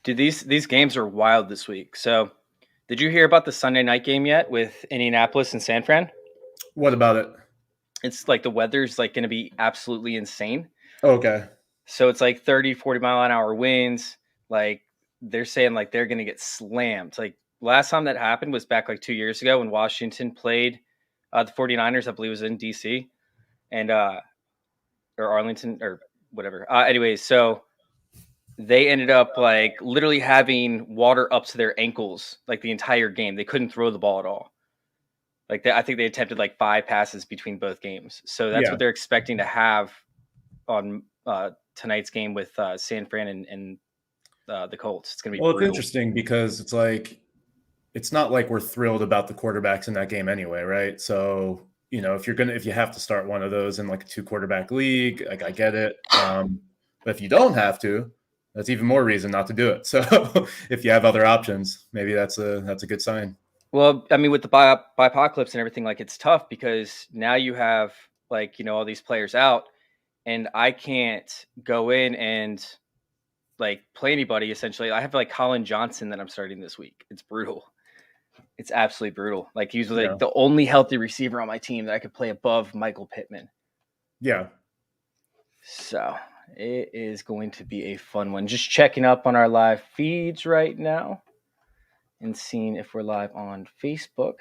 Dude, these games are wild this week. So, did you hear about the Sunday night game yet with Indianapolis and San Fran? What about it? It's like the weather's like going to be absolutely insane. Okay. So it's like 30, 40 mile an hour winds. Like they're saying like they're going to get slammed. Like last time that happened was back like 2 years ago when Washington played the 49ers, I believe it was in DC and or Arlington or whatever. Anyways, so they ended up like literally having water up to their ankles like the entire game. They couldn't throw the ball at all. I think they attempted like 5 passes between both games. So that's what Yeah. they're expecting to have on tonight's game with San Fran and the Colts. It's going to be Well, it's brutal. interesting because it's not like we're thrilled about the quarterbacks in that game anyway, right? So, if you have to start one of those in like a two quarterback league, like I get it. But if you don't have to, that's even more reason not to do it. So if you have other options, maybe that's a good sign. Well, I mean, with the apocalypse and everything, like it's tough because now you have like all these players out, and I can't go in and like play anybody. Essentially, I have like Colin Johnson that I'm starting this week. It's brutal. It's absolutely brutal. Like he's like Yeah. the only healthy receiver on my team that I could play above Michael Pittman. Yeah. So it is going to be a fun one. Just checking up on our live feeds right now and seeing if we're live on Facebook.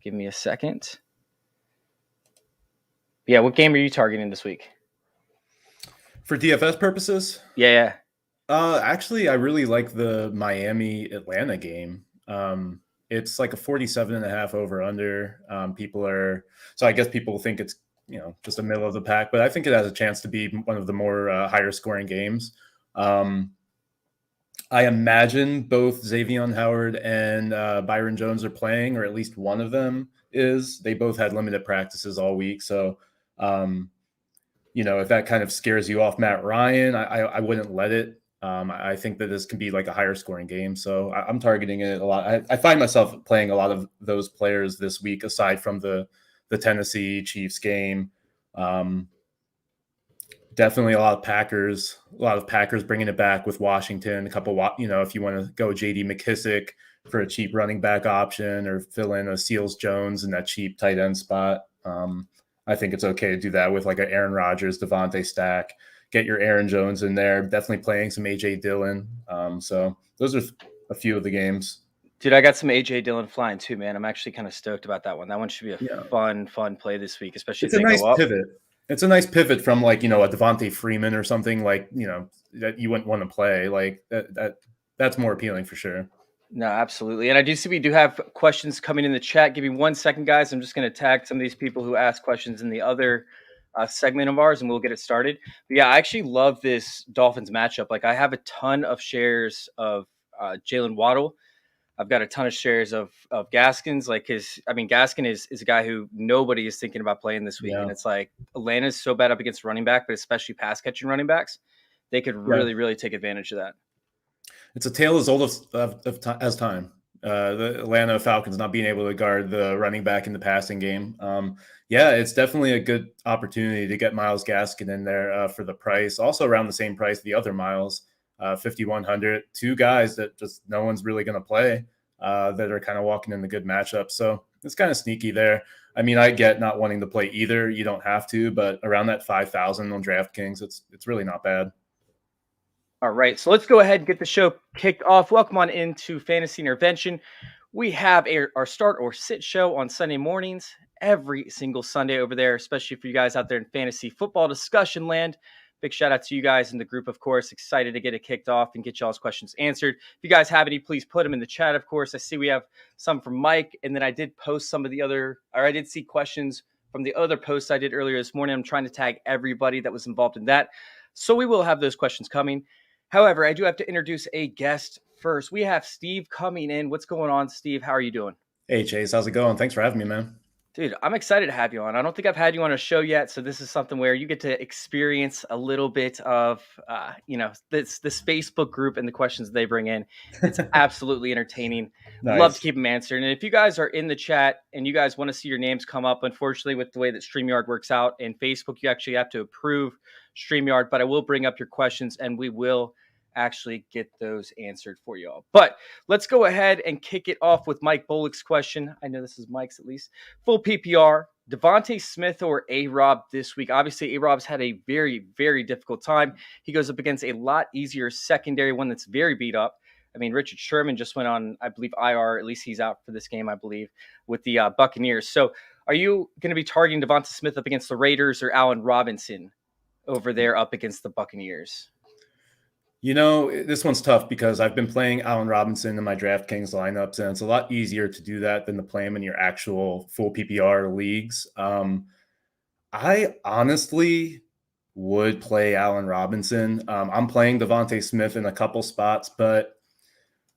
Give me a second. Yeah, what game are you targeting this week? For DFS purposes, Yeah. actually, I really like the Miami Atlanta game. It's like a 47 and a half over under. So I guess people think it's, just a middle of the pack, but I think it has a chance to be one of the more higher scoring games. Um, I imagine both Xavier Howard and Byron Jones are playing, or at least one of them is. They both had limited practices all week. So, if that kind of scares you off Matt Ryan, I wouldn't let it. I think that this can be like a higher scoring game. So I'm targeting it a lot. I find myself playing a lot of those players this week, aside from the Tennessee Chiefs game. Um, Definitely a lot of Packers bringing it back with Washington. A couple, if you want to go J.D. McKissick for a cheap running back option or fill in a Seals Jones in that cheap tight end spot. I think it's okay to do that with like an Aaron Rodgers, Devontae stack. Get your Aaron Jones in there. Definitely playing some A.J. Dillon. So those are a few of the games. Dude, I got some AJ Dillon flying too, man. I'm actually kind of stoked about that one. That one should be a Yeah, fun play this week, especially if it's a they nice go up. pivot. It's a nice pivot from like a Devontae Freeman or something like that you wouldn't want to play like that's more appealing for sure. No, absolutely. And I do see we do have questions coming in the chat. Give me 1 second, guys. I'm just going to tag some of these people who asked questions in the other segment of ours, and we'll get it started. But yeah, I actually love this Dolphins matchup. Like, I have a ton of shares of Jalen Waddle. I've got a ton of shares of Gaskins. Like, Gaskin is a guy who nobody is thinking about playing this week. Yeah, And it's like Atlanta's so bad up against running back, but especially pass catching running backs. They could yeah. really, really take advantage of that. It's a tale as old as time. The Atlanta Falcons not being able to guard the running back in the passing game. Yeah, it's definitely a good opportunity to get Myles Gaskin in there for the price. Also around the same price the other Myles, 5,100. Two guys that just no one's really going to play that are kind of walking in the good matchup. So it's kind of sneaky there. I mean, I get not wanting to play either. You don't have to, but around that 5,000 on DraftKings, it's really not bad. All right, so let's go ahead and get the show kicked off. Welcome on into Fantasy Intervention. We have our start or sit show on Sunday mornings, every single Sunday over there, especially for you guys out there in fantasy football discussion land. Big shout out to you guys in the group, of course. Excited to get it kicked off and get y'all's questions answered. If you guys have any, please put them in the chat, of course. I see we have some from Mike, and then I did post I did see questions from the other posts I did earlier this morning. I'm trying to tag everybody that was involved in that. So we will have those questions coming. However, I do have to introduce a guest first. We have Steve coming in. What's going on, Steve? How are you doing? Hey Chase, how's it going? Thanks for having me, man. Dude, I'm excited to have you on. I don't think I've had you on a show yet, so this is something where you get to experience a little bit of, this Facebook group and the questions they bring in. It's absolutely entertaining. Love to Nice. keep them answered. And if you guys are in the chat and you guys want to see your names come up, unfortunately, with the way that StreamYard works out in Facebook, you actually have to approve StreamYard. But I will bring up your questions and we will actually get those answered for you all. But let's go ahead and kick it off with Mike Bullock's question. I know this is Mike's at least. Full PPR, Devontae Smith or A-Rob this week? Obviously, A-Rob's had a very, very difficult time. He goes up against a lot easier secondary, one that's very beat up. I mean, Richard Sherman just went on, I believe, IR. At least he's out for this game, I believe, with the Buccaneers. So are you going to be targeting Devonta Smith up against the Raiders or Allen Robinson over there up against the Buccaneers? This one's tough because I've been playing Allen Robinson in my DraftKings lineups, and it's a lot easier to do that than to play him in your actual full PPR leagues. I honestly would play Allen Robinson. I'm playing Devontae Smith in a couple spots, but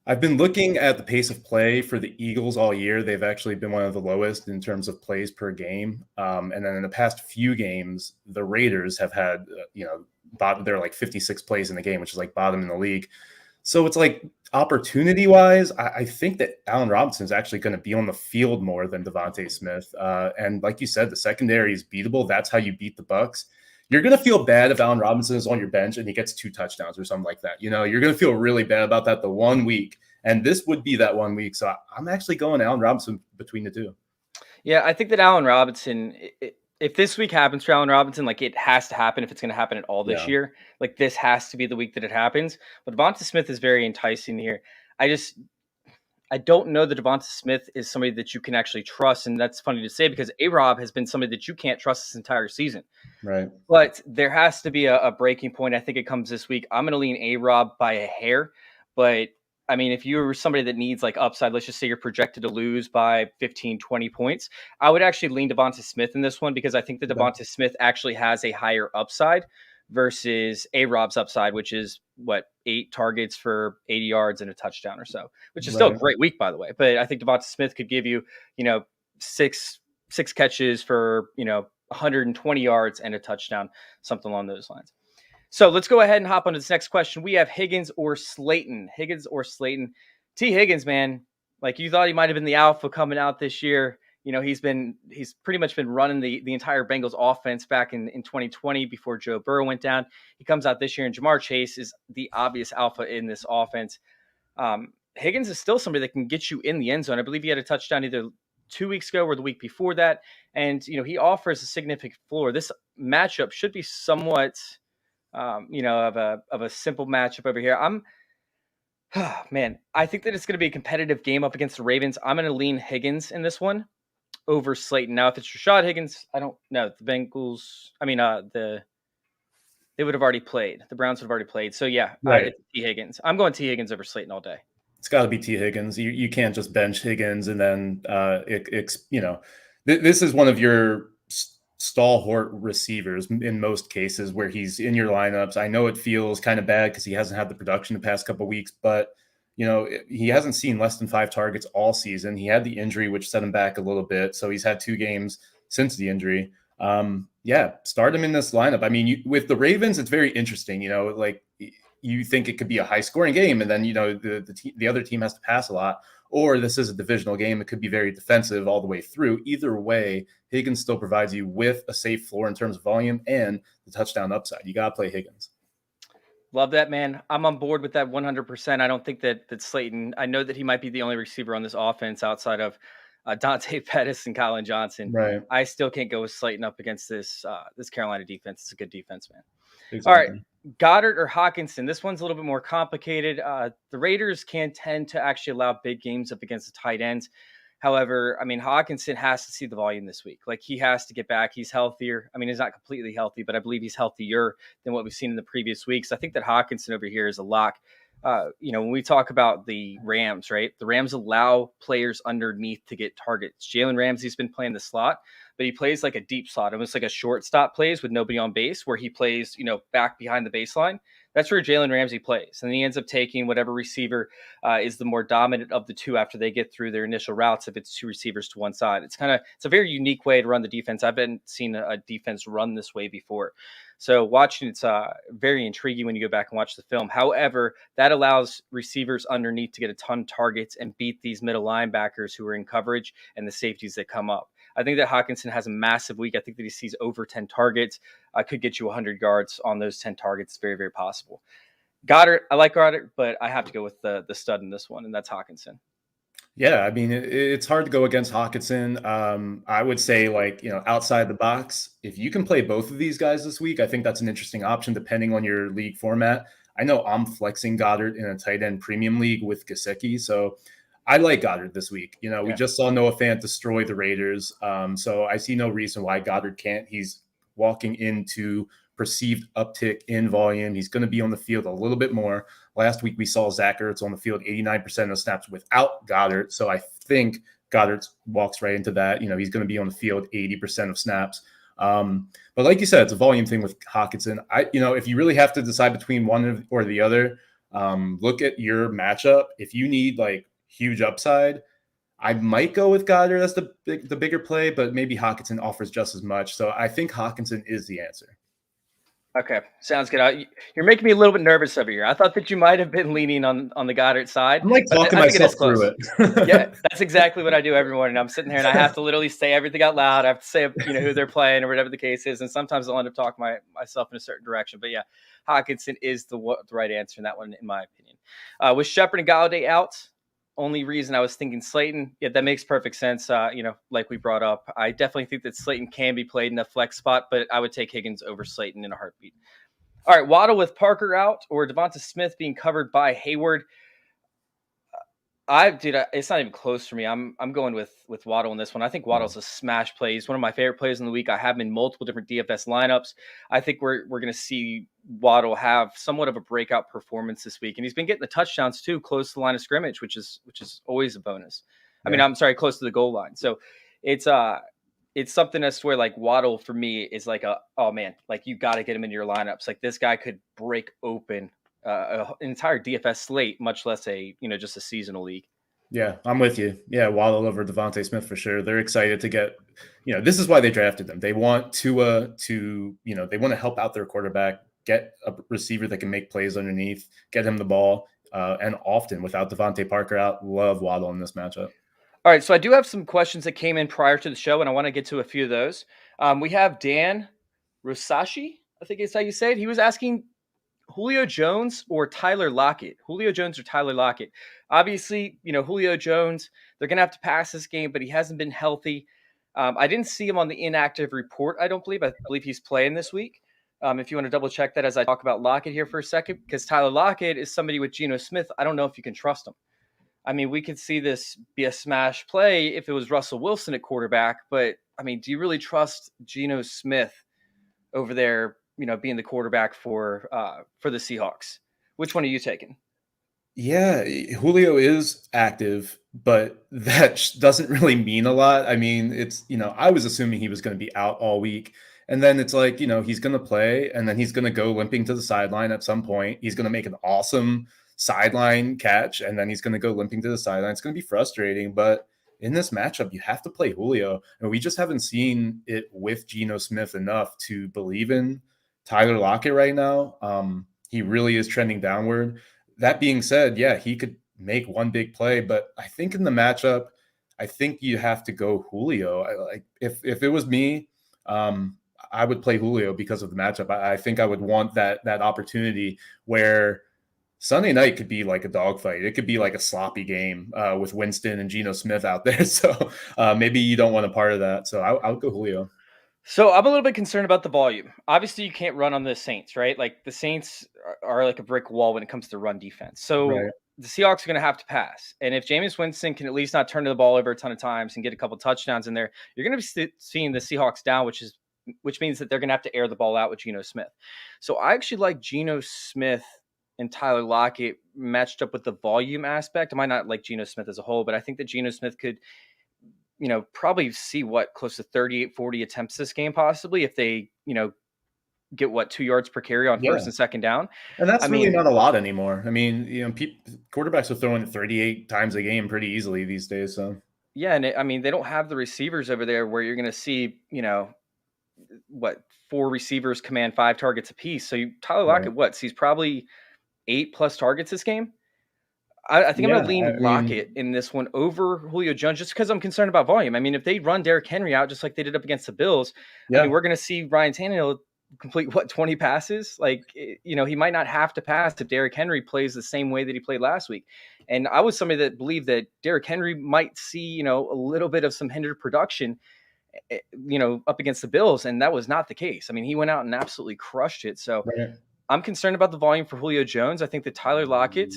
I've been looking at the pace of play for the Eagles all year. They've actually been one of the lowest in terms of plays per game. And then in the past few games, the Raiders have had, they're like 56 plays in the game, which is like bottom in the league. So it's like opportunity wise, I think that Allen Robinson is actually going to be on the field more than Devontae Smith. And like you said, the secondary is beatable. That's how you beat the Bucs. You're going to feel bad if Allen Robinson is on your bench and he gets 2 touchdowns or something like that. You're going to feel really bad about that the 1 week. And this would be that 1 week. So I'm actually going Allen Robinson between the two. Yeah, I think that Allen Robinson, if this week happens for Allen Robinson, like it has to happen if it's going to happen at all this year. Like this has to be the week that it happens. But Devonta Smith is very enticing here. I don't know that Devonta Smith is somebody that you can actually trust. And that's funny to say because A-Rob has been somebody that you can't trust this entire season. Right. But there has to be a breaking point. I think it comes this week. I'm going to lean A-Rob by a hair. But, I mean, if you're somebody that needs like upside, let's just say you're projected to lose by 15, 20 points, I would actually lean Devonta Smith in this one because I think that Devonta Smith actually has a higher upside versus A-Rob's upside, which is 8 targets for 80 yards and a touchdown or so, which is still a great week, by the way. But I think Devonta Smith could give you, six catches for, 120 yards and a touchdown, something along those lines. So let's go ahead and hop on to this next question. We have Higgins or Slayton. T. Higgins, man, like you thought he might have been the alpha coming out this year. He's pretty much been running the entire Bengals offense back in 2020 before Joe Burrow went down. He comes out this year, and Jamar Chase is the obvious alpha in this offense. Higgins is still somebody that can get you in the end zone. I believe he had a touchdown either 2 weeks ago or the week before that. And, he offers a significant floor. This matchup should be somewhat, of a simple matchup over here. I think that it's going to be a competitive game up against the Ravens. I'm going to lean Higgins in this one over Slayton. Now, if it's Rashad Higgins, I don't know. The Bengals, they would have already played. The Browns would have already played. So, yeah, right. It's T. Higgins. I'm going T. Higgins over Slayton all day. It's got to be T. Higgins. You can't just bench Higgins and then, this is one of your stalwart receivers in most cases where he's in your lineups. I know it feels kind of bad because he hasn't had the production the past couple of weeks, but he hasn't seen less than 5 targets all season. He had the injury, which set him back a little bit. So he's had 2 games since the injury. Start him in this lineup. I mean, with the Ravens, it's very interesting, like you think it could be a high scoring game and then, the other team has to pass a lot, or this is a divisional game. It could be very defensive all the way through. Either way, Higgins still provides you with a safe floor in terms of volume and the touchdown upside. You got to play Higgins. Love that, man. I'm on board with that 100%. I don't think that Slayton, I know that he might be the only receiver on this offense outside of Dante Pettis and Colin Johnson. Right. I still can't go with Slayton up against this Carolina defense. It's a good defense, man. Exactly. All right. Goddard or Hawkinson. This one's a little bit more complicated. The Raiders can tend to actually allow big games up against the tight ends. However, Hawkinson has to see the volume this week. Like he has to get back. He's healthier. He's not completely healthy, but I believe he's healthier than what we've seen in the previous weeks. I think that Hawkinson over here is a lock. When we talk about the Rams, right? The Rams allow players underneath to get targets. Jalen Ramsey's been playing the slot, but he plays like a deep slot, almost like a shortstop plays with nobody on base, where he plays, back behind the baseline. That's where Jalen Ramsey plays. And he ends up taking whatever receiver is the more dominant of the two after they get through their initial routes, if it's 2 receivers to one side. It's a very unique way to run the defense. I've been seen a defense run this way before. So watching it's very intriguing when you go back and watch the film. However, that allows receivers underneath to get a ton of targets and beat these middle linebackers who are in coverage and the safeties that come up. I think that Hawkinson has a massive week. I think that he sees over 10 targets. Could get you 100 yards on those 10 targets. Very, very possible. Goddard, I like Goddard, but I have to go with the stud in this one, and that's Hawkinson. Yeah, I mean, it's hard to go against Hawkinson. I would say, like, outside the box, if you can play both of these guys this week, I think that's an interesting option depending on your league format. I know I'm flexing Goddard in a tight end premium league with Gaseki, so I like Goddard this week. We Yeah. just saw Noah Fant destroy the Raiders, so I see no reason why Goddard can't. He's walking into perceived uptick in volume. He's going to be on the field a little bit more. Last week we saw Zach Ertz on the field 89% of snaps without Goddard. So I think Goddard walks right into that. He's going to be on the field 80% of snaps. But like you said, it's a volume thing with Hawkinson. If you really have to decide between one or the other, look at your matchup. If you need like huge upside, I might go with Goddard. That's the bigger play, but maybe Hawkinson offers just as much. So I think Hawkinson is the answer. Okay, sounds good. You're making me a little bit nervous over here. I thought that you might have been leaning on the Goddard side. I'm like talking myself through it. Yeah, that's exactly what I do every morning. I'm sitting here and I have to literally say everything out loud. I have to say, who they're playing or whatever the case is. And sometimes I'll end up talking myself in a certain direction. But yeah, Hawkinson is the right answer in that one, in my opinion. With Shepard and Galladay out, only reason I was thinking Slayton, yeah, that makes perfect sense. Like we brought up, I definitely think that Slayton can be played in a flex spot, but I would take Higgins over Slayton in a heartbeat. All right, Waddle with Parker out or Devonta Smith being covered by Hayward. It's not even close for me. I'm going with Waddle in this one. I think Waddle's a smash play. He's one of my favorite plays in the week. I have him in multiple different DFS lineups. I think we're going to see Waddle have somewhat of a breakout performance this week, and he's been getting the touchdowns too, close to the line of scrimmage, which is always a bonus. Yeah. I mean, I'm sorry, close to the goal line. So it's something that's where like Waddle for me is like oh man, like you got to get him in your lineups. Like this guy could break open an entire DFS slate, much less just a seasonal league. Yeah, I'm with you. Yeah, Waddle over Devonta Smith for sure. They're excited to get, this is why they drafted them. They want Tua to, they want to help out their quarterback, get a receiver that can make plays underneath, get him the ball, and often without Devontae Parker out, love Waddle in this matchup. All right, so I do have some questions that came in prior to the show, and I want to get to a few of those. We have Dan Rosashi, I think is how you say it. He was asking Julio Jones or Tyler Lockett. Julio Jones or Tyler Lockett. Obviously, Julio Jones, they're going to have to pass this game, but he hasn't been healthy. I didn't see him on the inactive report, I don't believe. I believe he's playing this week. If you want to double check that as I talk about Lockett here for a second, because Tyler Lockett is somebody with Geno Smith. I don't know if you can trust him. I mean, we could see this be a smash play if it was Russell Wilson at quarterback, but I mean, do you really trust Geno Smith over there, being the quarterback for the Seahawks? Which one are you taking? Yeah, Julio is active, but that doesn't really mean a lot. I mean, it's, I was assuming he was going to be out all week. And then it's like, he's going to play and then he's going to go limping to the sideline at some point. He's going to make an awesome sideline catch and then he's going to go limping to the sideline. It's going to be frustrating, but in this matchup, you have to play Julio. And we just haven't seen it with Geno Smith enough to believe in Tyler Lockett right now. He really is trending downward. That being said, yeah, he could make one big play, but I think in the matchup, I think you have to go Julio. If it was me, I would play Julio because of the matchup. I think I would want that opportunity where Sunday night could be like a dogfight. It could be like a sloppy game with Winston and Geno Smith out there. So maybe you don't want a part of that. So I would go Julio. So I'm a little bit concerned about the volume. Obviously, you can't run on the Saints, right? Like the Saints are like a brick wall when it comes to run defense. So the Seahawks are going to have to pass. And if Jameis Winston can at least not turn the ball over a ton of times and get a couple touchdowns in there, you're going to be seeing the Seahawks down, which means that they're going to have to air the ball out with Geno Smith. So I actually like Geno Smith and Tyler Lockett matched up with the volume aspect. I might not like Geno Smith as a whole, but I think that Geno Smith could probably see close to 38, 40 attempts this game, possibly if they, get 2 yards per carry on first and second down. And that's really not a lot anymore. I mean, quarterbacks are throwing 38 times a game pretty easily these days. So yeah. And they don't have the receivers over there where you're going to see, 4 receivers command 5 targets apiece. So Tyler Lockett, sees probably 8+ targets this game. I think I'm going to lean Lockett in this one over Julio Jones just because I'm concerned about volume. I mean, if they run Derrick Henry out just like they did up against the Bills, I mean, we're going to see Ryan Tannehill complete 20 passes. Like, he might not have to pass if Derrick Henry plays the same way that he played last week. And I was somebody that believed that Derrick Henry might see, a little bit of some hindered production, up against the Bills, and that was not the case. I mean, he went out and absolutely crushed it. So Right. I'm concerned about the volume for Julio Jones. I think that Tyler Lockett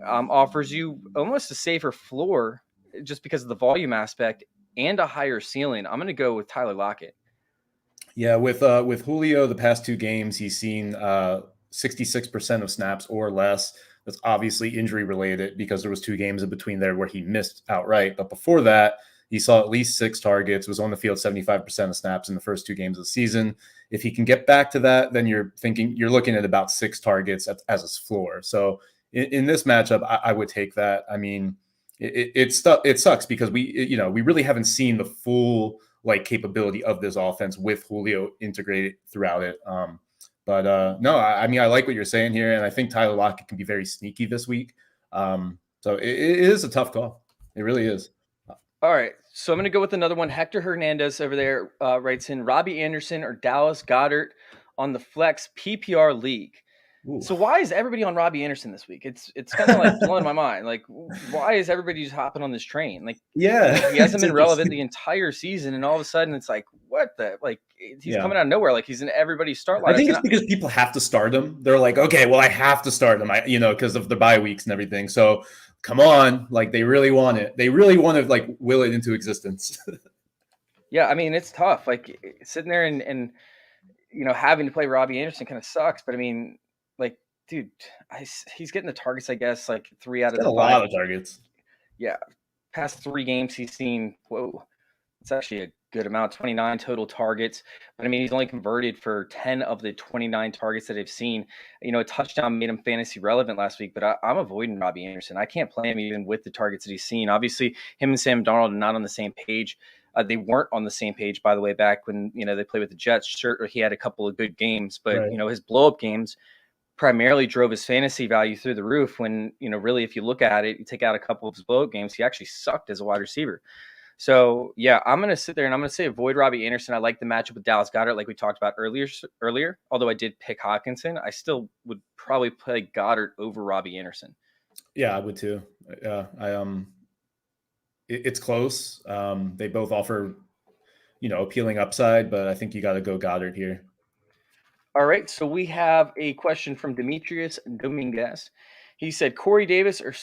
offers you almost a safer floor just because of the volume aspect and a higher ceiling. I'm going to go with Tyler Lockett. Yeah, with Julio, the past 2 games, he's seen 66% of snaps or less. That's obviously injury related because there was 2 games in between there where he missed outright. But before that, he saw at least 6 targets, was on the field 75% of snaps in the first 2 games of the season. If he can get back to that, then you're looking at about 6 targets as his floor. So in this matchup, I would take that. I mean, it sucks because we really haven't seen the full capability of this offense with Julio integrated throughout it. But no, I mean, I like what you're saying here, and I think Tyler Lockett can be very sneaky this week. So it is a tough call. It really is. All right, so I'm going to go with another one. Hector Hernandez over there writes in Robbie Anderson or Dallas Goddard on the flex PPR league. Ooh. So why is everybody on Robbie Anderson this week? It's kind of like blowing my mind. Like, why is everybody just hopping on this train? Like, Yeah, he hasn't been relevant the entire season, and all of a sudden it's like, what the? Like, he's coming out of nowhere. Like, he's in everybody's start lineups. I think it's because people have to start him. They're like, okay, well, I have to start him, because of the bye weeks and everything. So come on, like they really want it. They really want to will it into existence. Yeah, I mean, it's tough. Like sitting there and having to play Robbie Anderson kind of sucks. But I mean, like, dude, he's getting the targets, I guess, like 3 out of the 5. A lot of targets. Yeah, past 3 games he's seen. Whoa, it's actually a good amount, 29 total targets. But I mean, he's only converted for 10 of the 29 targets that I've seen. A touchdown made him fantasy relevant last week, but I'm avoiding Robbie Anderson. I can't play him even with the targets that he's seen. Obviously, him and Sam Darnold are not on the same page. They weren't on the same page, by the way, back when they played with the Jets. Sure, he had a couple of good games, but Right. his blow-up games primarily drove his fantasy value through the roof. When really, if you look at it, you take out a couple of his blow-up games, he actually sucked as a wide receiver. So yeah, I'm going to sit there and I'm going to say avoid Robbie Anderson. I like the matchup with Dallas Goddard, like we talked about earlier. Although I did pick Hawkinson, I still would probably play Goddard over Robbie Anderson. Yeah, I would too. It's close. They both offer, appealing upside, but I think you got to go Goddard here. All right, so we have a question from Demetrius Dominguez. He said Corey Davis or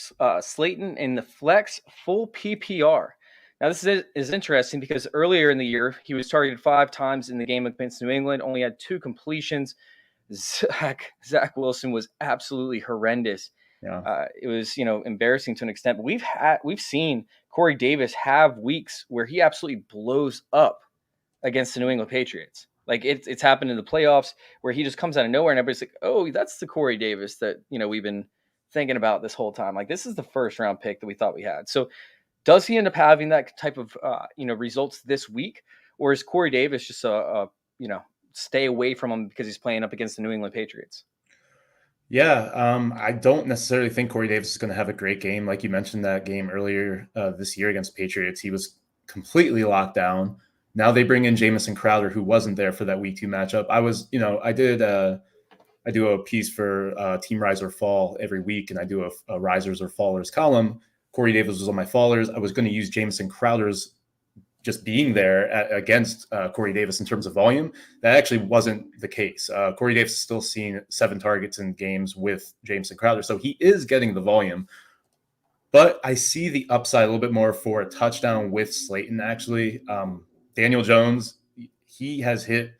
Slayton in the flex full PPR. Now, this is interesting because earlier in the year, he was targeted 5 times in the game against New England, only had 2 completions. Zach Wilson was absolutely horrendous. Yeah. It was, embarrassing to an extent. But we've seen Corey Davis have weeks where he absolutely blows up against the New England Patriots. Like it's happened in the playoffs where he just comes out of nowhere and everybody's like, oh, that's the Corey Davis that, we've been thinking about this whole time. Like this is the first round pick that we thought we had. So does he end up having that type of, results this week? Or is Corey Davis just stay away from him because he's playing up against the New England Patriots? Yeah, I don't necessarily think Corey Davis is going to have a great game. Like you mentioned that game earlier this year against Patriots, he was completely locked down. Now they bring in Jamison Crowder, who wasn't there for that week 2 matchup. I do a piece for TeamRiseorFall every week, and I do a risers or fallers column. Corey Davis was on my fallers. I was going to use Jamison Crowder's just being there against Corey Davis in terms of volume. That actually wasn't the case. Corey Davis is still seeing 7 targets in games with Jamison Crowder, so he is getting the volume. But I see the upside a little bit more for a touchdown with Slayton, actually. Daniel Jones, he has hit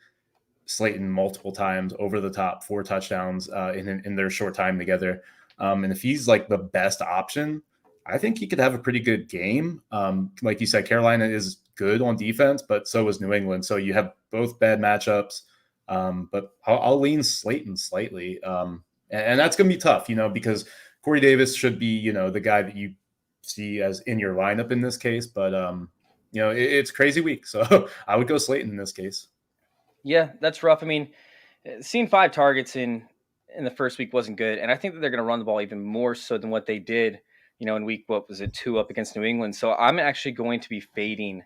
Slayton multiple times over the top, 4 touchdowns in their short time together. And if he's like the best option, I think he could have a pretty good game. Like you said, Carolina is good on defense, but so is New England. So you have both bad matchups. But I'll lean Slayton slightly. And that's going to be tough, because Corey Davis should be, the guy that you see as in your lineup in this case. But, it's crazy week. So I would go Slayton in this case. Yeah, that's rough. I mean, seeing 5 targets in the first week wasn't good. And I think that they're going to run the ball even more so than what they did, in week, 2 up against New England. So I'm actually going to be fading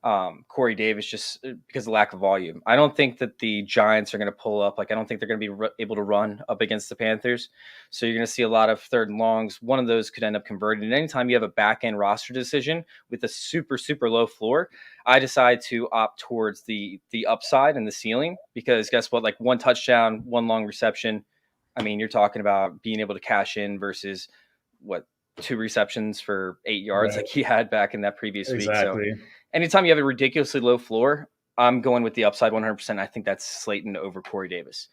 Corey Davis just because of lack of volume. I don't think that the Giants are going to pull up. Like, I don't think they're going to be able to run up against the Panthers. So you're going to see a lot of third and longs. One of those could end up converting. And anytime you have a back end roster decision with a super, super low floor, I decide to opt towards the upside and the ceiling because guess what? Like one touchdown, one long reception. I mean, you're talking about being able to cash in versus what, 2 receptions for 8 yards Right. like he had back in that previous week. So Exactly. anytime you have a ridiculously low floor, I'm going with the upside 100%. I think that's Slayton over Corey Davis.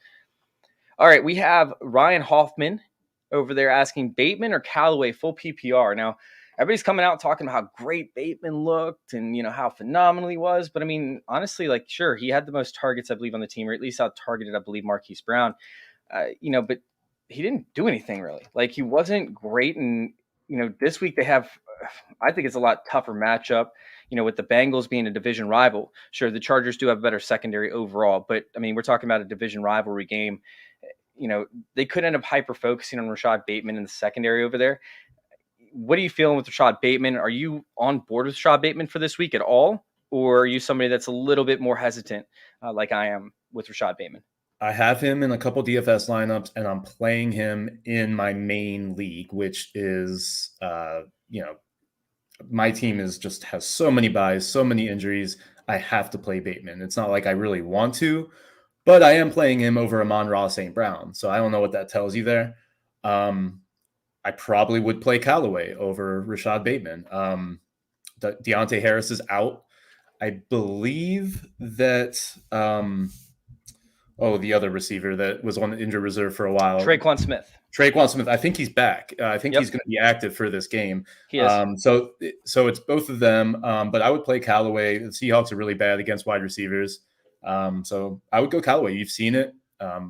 All right, we have Ryan Hoffman over there asking Bateman or Callaway full PPR. Now, everybody's coming out talking about how great Bateman looked and how phenomenal he was. But I mean, honestly, like sure, he had the most targets I believe on the team, or at least out targeted I believe Marquise Brown. But he didn't do anything really. Like he wasn't great. And this week they have, I think it's a lot tougher matchup. With the Bengals being a division rival. Sure, the Chargers do have a better secondary overall, but I mean, we're talking about a division rivalry game. They could end up hyper focusing on Rashad Bateman in the secondary over there. What are you feeling with Rashad Bateman? Are you on board with Rashad Bateman for this week at all? Or are you somebody that's a little bit more hesitant, like I am with Rashad Bateman? I have him in a couple DFS lineups, and I'm playing him in my main league, which is, my team has so many buys, so many injuries. I have to play Bateman. It's not like I really want to, but I am playing him over Amon-Ra St. Brown. So I don't know what that tells you there. I probably would play Callaway over Rashad Bateman. Deontay Harris is out. I believe that the other receiver that was on the injured reserve for a while, Traquan Smith. I think he's back. I think he's going to be active for this game. He is. So it's both of them. But I would play Callaway. The Seahawks are really bad against wide receivers. So I would go Callaway. You've seen it.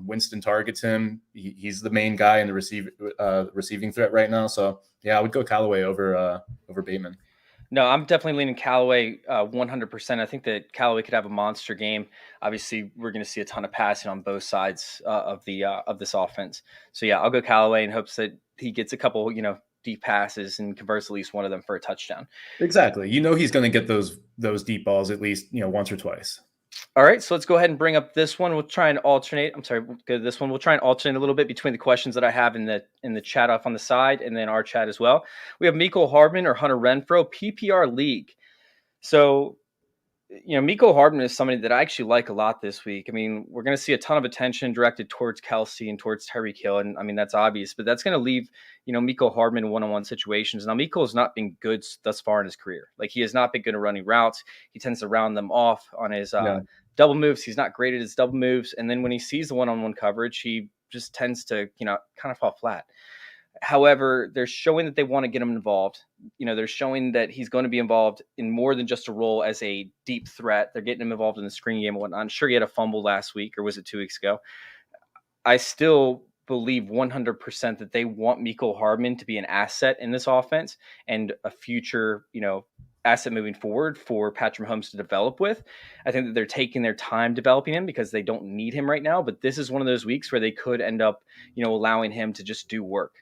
Winston targets him. He's the main guy in the receiving threat right now. So yeah, I would go Callaway over Bateman. No, I'm definitely leaning Callaway 100%. I think that Callaway could have a monster game. Obviously, we're going to see a ton of passing on both sides of this offense. So yeah, I'll go Callaway in hopes that he gets a couple, deep passes and converts at least one of them for a touchdown. Exactly. He's going to get those deep balls at least, once or twice. All right, so let's go ahead and bring up this one. We'll try and alternate. I'm sorry, we'll go to this one. We'll try and alternate a little bit between the questions that I have in the chat off on the side and then our chat as well. We have Mecole Hardman or Hunter Renfrow, PPR league. So, Mecole Hardman is somebody that I actually like a lot this week. I mean, we're going to see a ton of attention directed towards Kelsey and towards Tyreek Hill, and I mean that's obvious. But that's going to leave Mecole Hardman in one-on-one situations. Now, Mecole has not been good thus far in his career. Like he has not been good at running routes. He tends to round them off on his double moves. He's not great at his double moves, and then when he sees the one-on-one coverage, he just tends to kind of fall flat. However, they're showing that they want to get him involved. They're showing that he's going to be involved in more than just a role as a deep threat. They're getting him involved in the screen game and whatnot. I'm sure he had a fumble last week, or was it 2 weeks ago? I still believe 100% that they want Mecole Hardman to be an asset in this offense and a future, asset moving forward for Patrick Mahomes to develop with. I think that they're taking their time developing him because they don't need him right now. But this is one of those weeks where they could end up, allowing him to just do work.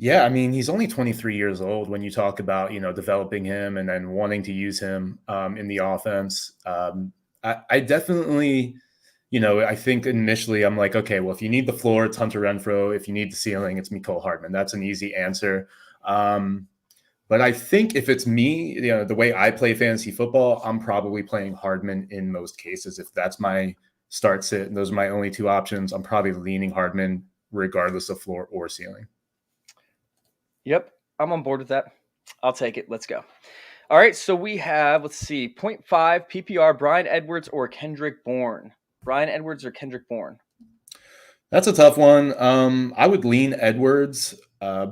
Yeah, I mean, he's only 23 years old when you talk about, developing him and then wanting to use him in the offense. I definitely, I think initially I'm like, okay, well, if you need the floor, it's Hunter Renfrow. If you need the ceiling, it's Mecole Hardman. That's an easy answer. But I think if it's me, the way I play fantasy football, I'm probably playing Hardman in most cases. If that's my start sit and those are my only two options, I'm probably leaning Hardman regardless of floor or ceiling. Yep, I'm on board with that. I'll take it. Let's go. All right, so we have, 0.5 PPR, Bryan Edwards or Kendrick Bourne. Bryan Edwards or Kendrick Bourne? That's a tough one. I would lean Edwards.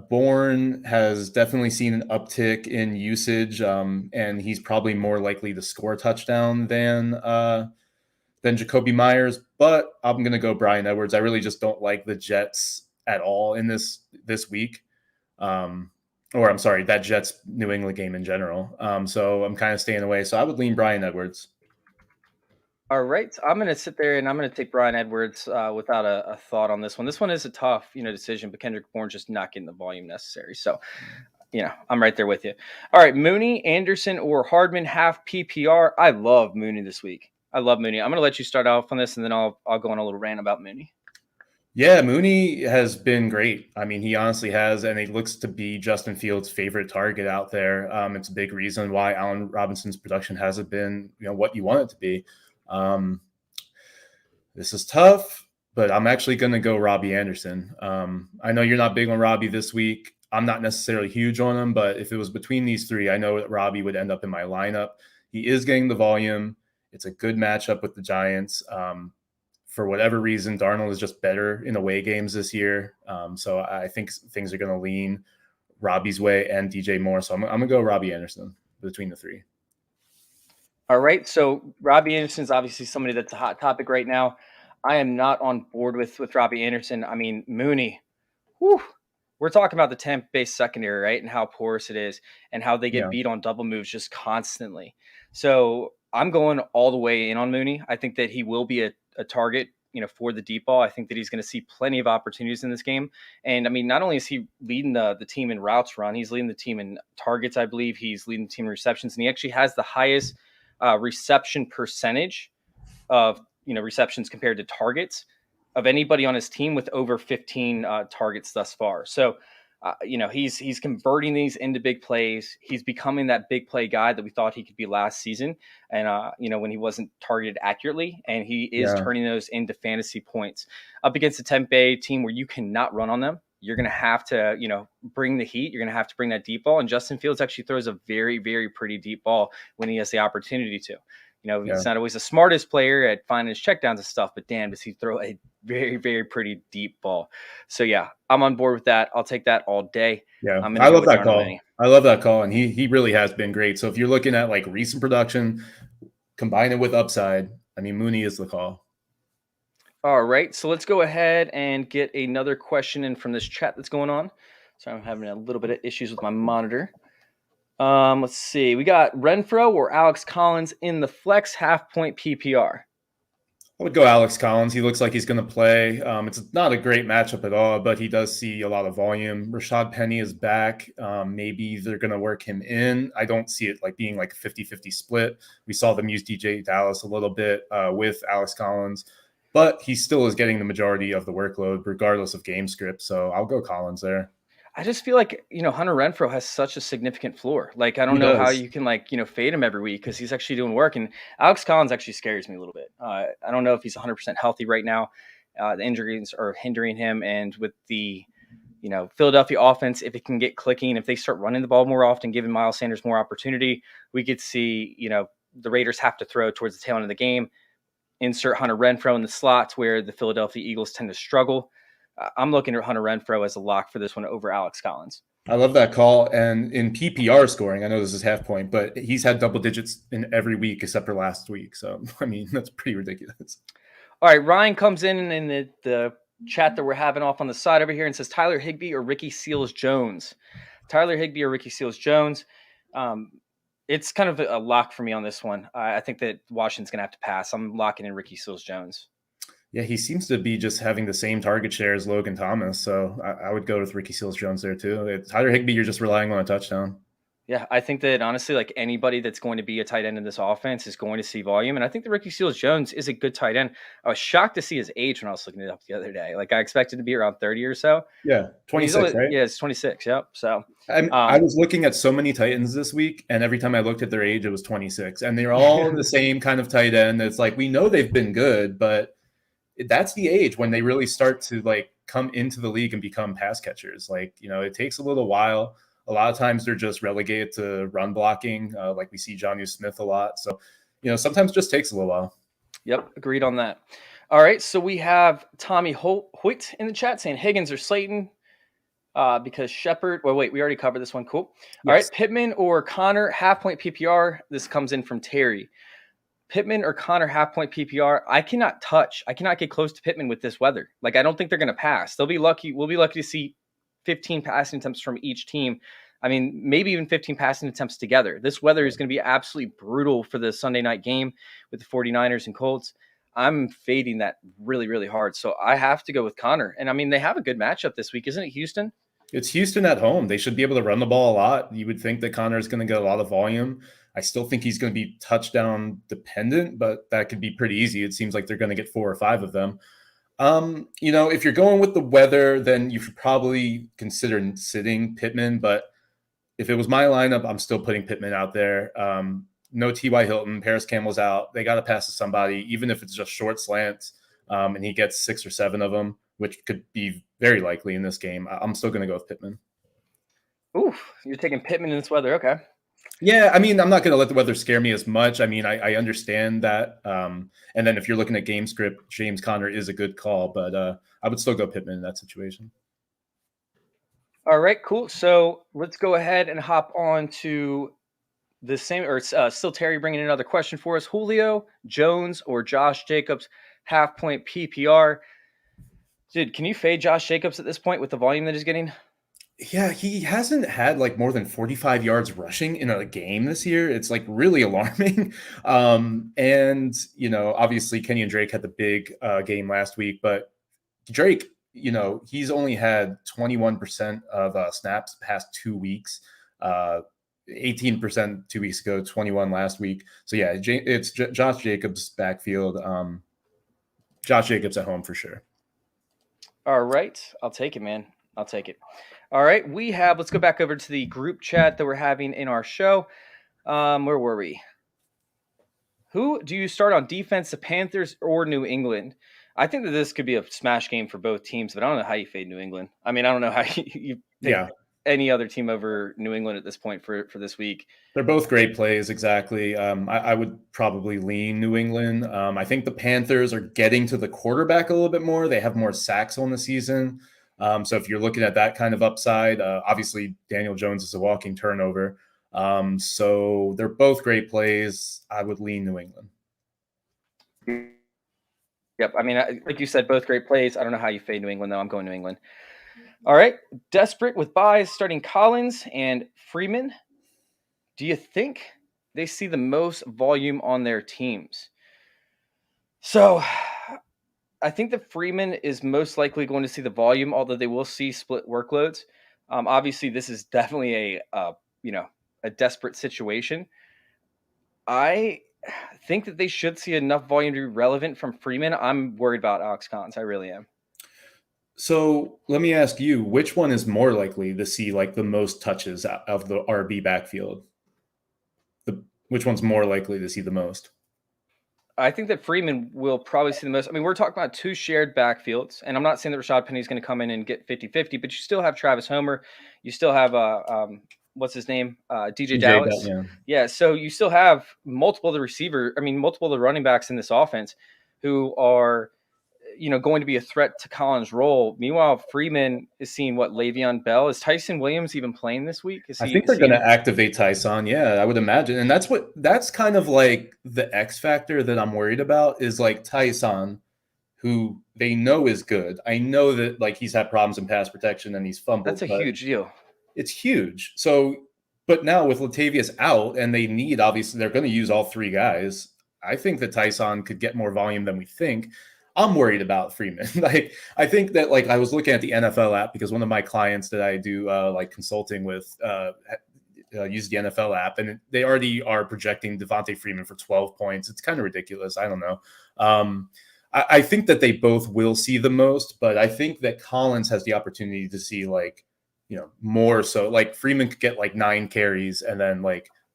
Bourne has definitely seen an uptick in usage, and he's probably more likely to score a touchdown than Jacoby Myers. But I'm going to go Bryan Edwards. I really just don't like the Jets at all in this week. That Jets New England game in general. So I'm kind of staying away. So I would lean Bryan Edwards. All right, I'm going to sit there and I'm going to take Bryan Edwards without a thought on this one. This one is a tough, decision, but Kendrick Bourne's just not getting the volume necessary. So I'm right there with you. All right, Mooney, Anderson, or Hardman half PPR. I love Mooney this week. I love Mooney. I'm going to let you start off on this, and then I'll go on a little rant about Mooney. Yeah, Mooney has been great. I mean, he honestly has, and he looks to be Justin Fields' favorite target out there. It's a big reason why Allen Robinson's production hasn't been, what you want it to be. This is tough, but I'm actually going to go Robbie Anderson. I know you're not big on Robbie this week. I'm not necessarily huge on him, but if it was between these three, I know that Robbie would end up in my lineup. He is getting the volume. It's a good matchup with the Giants. For whatever reason, Darnold is just better in away games this year. So I think things are going to lean Robbie's way and DJ Moore. So I'm going to go Robbie Anderson between the three. All right. So Robbie Anderson is obviously somebody that's a hot topic right now. I am not on board with Robbie Anderson. I mean, Mooney, whew, we're talking about the Tampa-based secondary, right? And how porous it is and how they get beat on double moves just constantly. So I'm going all the way in on Mooney. I think that he will be a target, for the deep ball. I think that he's going to see plenty of opportunities in this game. And I mean, not only is he leading the team in routes run, he's leading the team in targets, I believe. He's leading the team in receptions, and he actually has the highest reception percentage of receptions compared to targets of anybody on his team, with over 15 targets thus far. So he's converting these into big plays. He's becoming that big play guy that we thought he could be last season, and when he wasn't targeted accurately, and he is turning those into fantasy points up against the Tampa Bay team where you cannot run on them. You're going to have to, bring the heat. You're going to have to bring that deep ball. And Justin Fields actually throws a very, very pretty deep ball when he has the opportunity to. He's not always the smartest player at finding his checkdowns and stuff, but damn, does he throw a very, very pretty deep ball. So, yeah, I'm on board with that. I'll take that all day. Yeah, I love that call. I love that call, and he really has been great. So if you're looking at, like, recent production, combine it with upside, I mean, Mooney is the call. All right, so let's go ahead and get another question in from this chat that's going on. So I'm having a little bit of issues with my monitor. Let's see. We got Renfro or Alex Collins in the flex half-point PPR. I would go Alex Collins. He looks like he's going to play. It's not a great matchup at all, but he does see a lot of volume. Rashad Penny is back. Maybe they're going to work him in. I don't see it being like a 50-50 split. We saw them use DJ Dallas a little bit with Alex Collins, but he still is getting the majority of the workload regardless of game script. So I'll go Collins there. I just feel like, Hunter Renfro has such a significant floor. Like, I don't know how you can, fade him every week because he's actually doing work. And Alex Collins actually scares me a little bit. I don't know if he's 100% healthy right now. The injuries are hindering him. And with the, Philadelphia offense, if it can get clicking, if they start running the ball more often, giving Miles Sanders more opportunity, we could see, the Raiders have to throw towards the tail end of the game. Insert Hunter Renfro in the slots where the Philadelphia Eagles tend to struggle. I'm looking at Hunter Renfro as a lock for this one over Alex Collins. I love that call. And in PPR scoring, I know this is half point, but he's had double digits in every week except for last week. So, I mean, that's pretty ridiculous. All right. Ryan comes in the chat that we're having off on the side over here and says Tyler Higbee or Ricky Seals-Jones. Tyler Higbee or Ricky Seals-Jones. It's kind of a lock for me on this one. I think that Washington's going to have to pass. I'm locking in Ricky Seals-Jones. Yeah, he seems to be just having the same target share as Logan Thomas. So I would go with Ricky Seals-Jones there too. Tyler Higbee, you're just relying on a touchdown. Yeah, I think that honestly, like anybody that's going to be a tight end in this offense is going to see volume. And I think that Ricky Seals-Jones is a good tight end. I was shocked to see his age when I was looking it up the other day. Like I expected to be around 30 or so. Yeah, 26, right? Yeah, it's 26. Yep. So I was looking at so many tight ends this week, and every time I looked at their age, it was 26. And they're all the same kind of tight end. It's like, we know they've been good, but that's the age when they really start to come into the league and become pass catchers. It takes a little while. A lot of times they're just relegated to run blocking. Like we see Jonnu Smith a lot. So, sometimes it just takes a little while. Yep. Agreed on that. All right. So we have Tommy Hoyt in the chat saying Higgins or Slayton because Shepard. Well, wait, we already covered this one. Cool. Yes. All right. Pittman or Connor, half point PPR. This comes in from Terry. Pittman or Connor half-point PPR, I cannot get close to Pittman with this weather. I don't think they're going to pass. They'll be lucky. We'll be lucky to see 15 passing attempts from each team. I mean, maybe even 15 passing attempts together. This weather is going to be absolutely brutal for the Sunday night game with the 49ers and Colts. I'm fading that really, really hard. So I have to go with Connor. And I mean, they have a good matchup this week, isn't it, Houston? It's Houston at home. They should be able to run the ball a lot. You would think that Connor is going to get a lot of volume. I still think he's going to be touchdown dependent, but that could be pretty easy. It seems like they're going to get 4 or 5 of them. If you're going with the weather, then you should probably consider sitting Pittman. But if it was my lineup, I'm still putting Pittman out there. No T.Y. Hilton, Paris Campbell's out. They got to pass to somebody, even if it's just short slants, and he gets 6 or 7 of them, which could be very likely in this game. I'm still going to go with Pittman. Ooh, you're taking Pittman in this weather. Okay. Yeah, I mean, I'm not going to let the weather scare me as much. I mean, I understand that. And then if you're looking at game script, James Conner is a good call, but I would still go Pittman in that situation. All right, cool. So let's go ahead and hop on to the same, or still Terry bringing another question for us. Julio Jones or Josh Jacobs, half-point PPR. Dude, can you fade Josh Jacobs at this point with the volume that he's getting? Yeah, he hasn't had like more than 45 yards rushing in a game this year. It's like really alarming. And obviously Kenny and Drake had the big game last week, but Drake, he's only had 21% of snaps past 2 weeks, 18% 2 weeks ago, 21 last week. So yeah, it's Josh Jacobs backfield. Josh Jacobs at home for sure. All right, I'll take it, man. I'll take it. All right, let's go back over to the group chat that we're having in our show. Where were we? Who do you start on defense, the Panthers or New England? I think that this could be a smash game for both teams, but I don't know how you fade New England. I mean, I don't know how you pick any other team over New England at this point for this week. They're both great plays, exactly. I would probably lean New England. I think the Panthers are getting to the quarterback a little bit more. They have more sacks on the season. So if you're looking at that kind of upside, obviously Daniel Jones is a walking turnover. So they're both great plays. I would lean New England. Yep. I mean, like you said, both great plays. I don't know how you fade New England, though. I'm going New England. All right. Desperate with buys, starting Collins and Freeman. Do you think they see the most volume on their teams? So I think that Freeman is most likely going to see the volume, although they will see split workloads. Obviously, this is definitely a desperate situation. I think that they should see enough volume to be relevant from Freeman. I'm worried about Alex Collins. I really am. So let me ask you, which one is more likely to see like the most touches of the RB backfield? Which one's more likely to see the most? I think that Freeman will probably see the most. I mean, we're talking about 2 shared backfields, and I'm not saying that Rashad Penny is going to come in and get 50-50, but you still have Travis Homer. You still have, what's his name? DJ Dallas. Yeah, so you still have multiple of the running backs in this offense who are going to be a threat to Collins' role. Meanwhile, Freeman is seeing Le'Veon Bell. Is Tyson Williams even playing this week? I think they're going to activate Tyson. Yeah, I would imagine. And that's kind of like the X factor that I'm worried about is like Tyson, who they know is good. I know that like he's had problems in pass protection and he's fumbled. That's a huge deal. It's huge. So, but now with Latavius out and obviously they're going to use all 3 guys. I think that Tyson could get more volume than we think. I'm worried about Freeman. I think that I was looking at the NFL app because one of my clients that I do consulting with use the NFL app, and they already are projecting Devontae Freeman for 12 points. It's kind of ridiculous. I don't know. I think that they both will see the most, but I think that Collins has the opportunity to see more. So Freeman could get 9 carries and then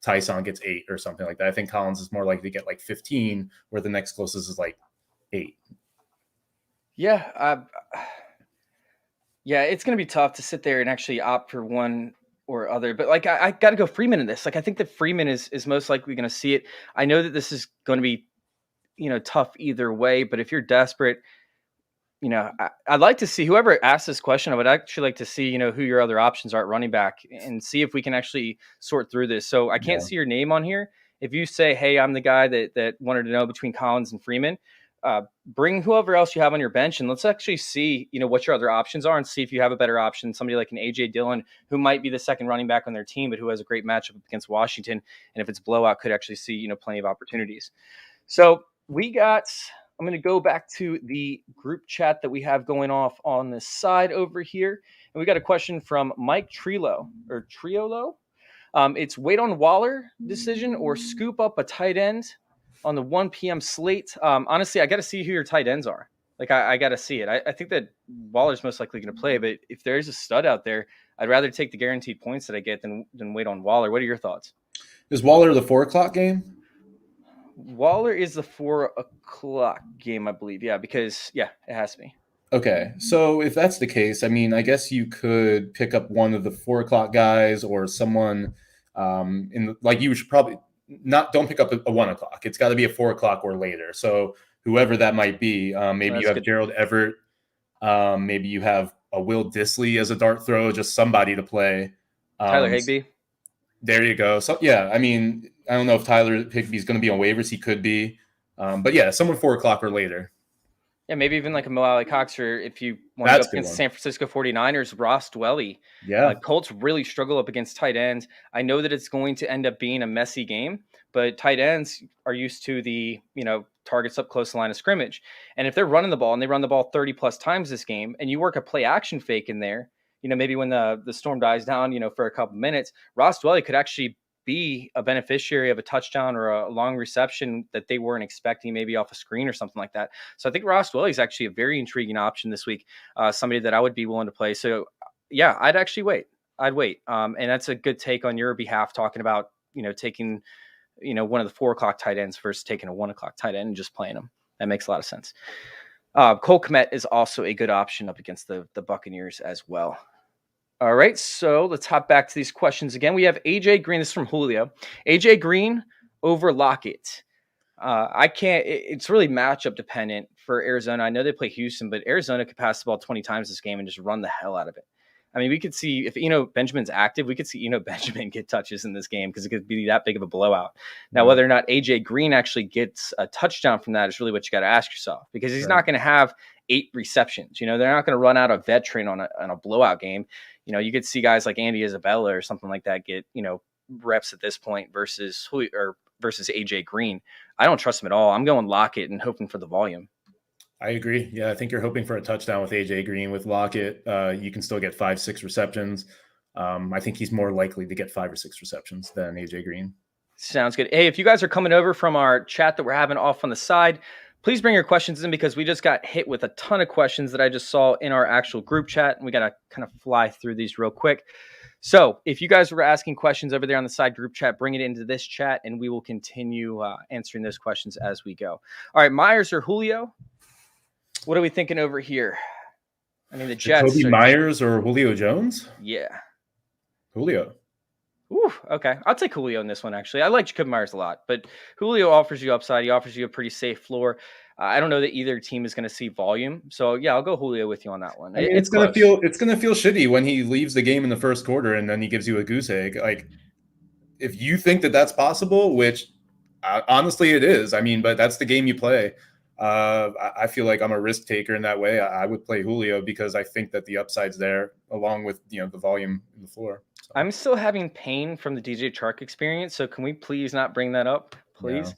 Tyson gets 8 or something like that. I think Collins is more likely to get 15, where the next closest is 8. Yeah, it's going to be tough to sit there and actually opt for one or other. But I got to go Freeman in this. I think that Freeman is most likely going to see it. I know that this is going to be, tough either way. But if you're desperate, I'd like to see whoever asked this question. I would actually like to see, who your other options are at running back and see if we can actually sort through this. So I can't see your name on here. If you say, hey, I'm the guy that wanted to know between Collins and Freeman, bring whoever else you have on your bench and let's actually see, what your other options are and see if you have a better option. Somebody like an AJ Dillon, who might be the second running back on their team, but who has a great matchup against Washington. And if it's blowout, could actually see, plenty of opportunities. So we got I'm going to go back to the group chat that we have going off on this side over here. And we got a question from Mike Triolo. It's wait on Waller decision or scoop up a tight end on the 1 p.m. slate. Honestly, I got to see who your tight ends are. Like, I got to see it. I think that Waller's most likely going to play, but if there is a stud out there, I'd rather take the guaranteed points that I get than wait on Waller. What are your thoughts? Is Waller the 4:00 game? Waller is the 4:00 game, I believe. Yeah, because it has to be. Okay, so if that's the case, I mean, I guess you could pick up one of the 4:00 guys or someone you should probably don't pick up a 1:00. It's got to be a 4:00 or later. So whoever that might be, maybe you have good. Gerald Everett, maybe you have a Will Dissly as a dart throw, just somebody to play. Tyler Higbee. There you go. So yeah, I mean, I don't know if Tyler Higbee's going to be on waivers. He could be, but yeah, someone 4:00 or later. Yeah, maybe even like a Mo Alley Cox, or if you want to go up against the San Francisco 49ers, Ross Dwelley. Yeah. Colts really struggle up against tight ends. I know that it's going to end up being a messy game, but tight ends are used to the, targets up close to the line of scrimmage. And if they're running the ball and they run the ball 30 plus times this game, and you work a play action fake in there, maybe when the storm dies down, for a couple minutes, Ross Dwelley could actually be a beneficiary of a touchdown or a long reception that they weren't expecting, maybe off a screen or something like that. So I think Ross Dwelley is actually a very intriguing option this week, somebody that I would be willing to play. So yeah, I'd actually wait. I'd wait. And that's a good take on your behalf, talking about, taking, one of the 4:00 tight ends versus taking a 1:00 tight end and just playing them. That makes a lot of sense. Cole Kmet is also a good option up against the Buccaneers as well. All right, so let's hop back to these questions again. We have AJ Green. This is from Julio. AJ Green over Lockett. It's really matchup dependent for Arizona. I know they play Houston, but Arizona could pass the ball 20 times this game and just run the hell out of it. I mean, we could see if Benjamin's active, we could see Benjamin get touches in this game because it could be that big of a blowout. Now, whether or not AJ Green actually gets a touchdown from that is really what you got to ask yourself, because he's not going to have 8 receptions. They're not going to run out a veteran on a blowout game. You could see guys like Andy Isabella or something like that get, reps at this point versus AJ Green. I don't trust him at all. I'm going Lockett and hoping for the volume. I agree. Yeah, I think you're hoping for a touchdown with AJ Green. With Lockett, you can still get 5-6 receptions. I think he's more likely to get 5 or 6 receptions than AJ Green. Sounds good. Hey, if you guys are coming over from our chat that we're having off on the side, please bring your questions in, because we just got hit with a ton of questions that I just saw in our actual group chat, and we got to kind of fly through these real quick. So if you guys were asking questions over there on the side group chat, bring it into this chat, and we will continue answering those questions as we go. All right, Myers or Julio? What are we thinking over here? I mean, the Jets. Jacoby Myers or Julio Jones? Yeah. Julio. Ooh, okay. I'll take Julio in this one, actually. I like Jacoby Myers a lot, but Julio offers you upside. He offers you a pretty safe floor. I don't know that either team is going to see volume. So, yeah, I'll go Julio with you on that one. I mean, it's going to feel shitty when he leaves the game in the first quarter and then he gives you a goose egg. Like, if you think that that's possible, which honestly it is, I mean, but that's the game you play. I feel like I'm a risk taker in that way. I would play Julio because I think that the upside's there, along with the volume in the floor. So. I'm still having pain from the DJ Chark experience, so can we please not bring that up, please?